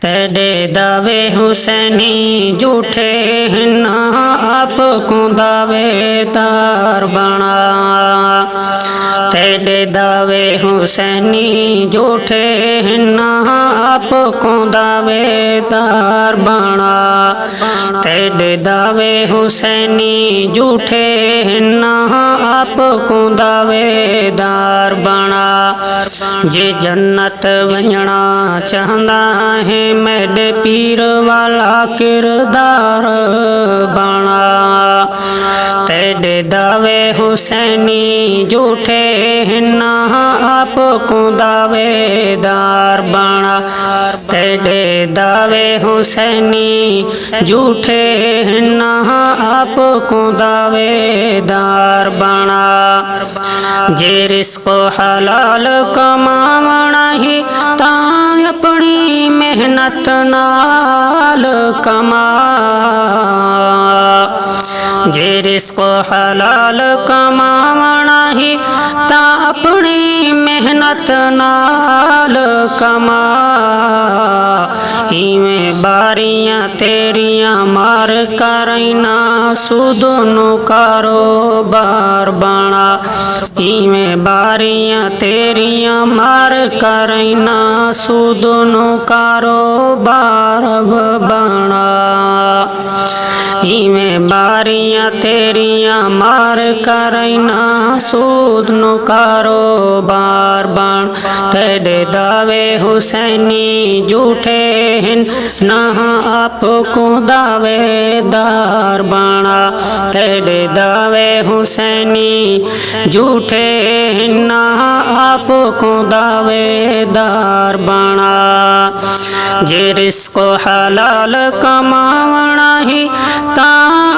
तेरे दावे हुसैनी झूठे हैं, आप को दावेदार बना। तेरे दावे हुसैनी झूठे हैं, आप को दावेदार बना। तेरे दावे हुसैनी झूठे हैं, आप को दावेदार बना। जे जन्नत वञणा चाहंदा है, मेरे पीर वाला किरदार बना। तेरे दावे हुसैनी झूठे हैं, आप को दावेदार बना। तेरे दावे हुसैनी झूठे हैं, आप को दावेदार बना। जे रिस्को हलाल कमावना ही ता अपनी मेहनत नाल कमा। जे रिस्को हलाल कमावना ही ता अपनी मेहनत नाल कमा। इवें बारियां तेरियां मार करना सुदोनो कारोबार बना। इवें बारियां तेरियां मार करना सुदोनो कारोबार बना। इवें बारियां तेरियां मार करना सुदोनो कारोबार बन। तेरे दावे हुसैनी झूठे हैं, ना आप को दावेदार बना। तेरे दावे हुसैनी झूठे हैं, ना आप को दावेदार बना। जे रिस्को हलाल कमावना ही ता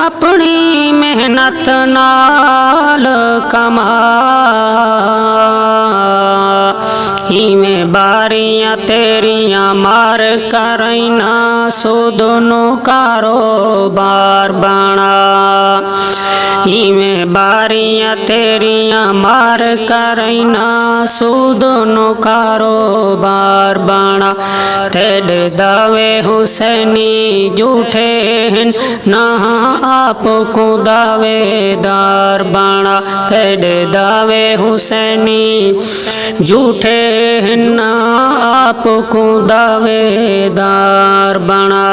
अपनी मेहनत नाल कमा। इवें बारियां तेरियां मार करना सुदोनो कारोबार बना। इवें बारियां तेरियां मार करना सुदोनो कारोबार बना। तेरे दावे हुसैनी झूठे हैं, ना आप को दावेदार बना। तेरे दावे हुसैनी झूठे हैं, ना आप को दावेदार बना।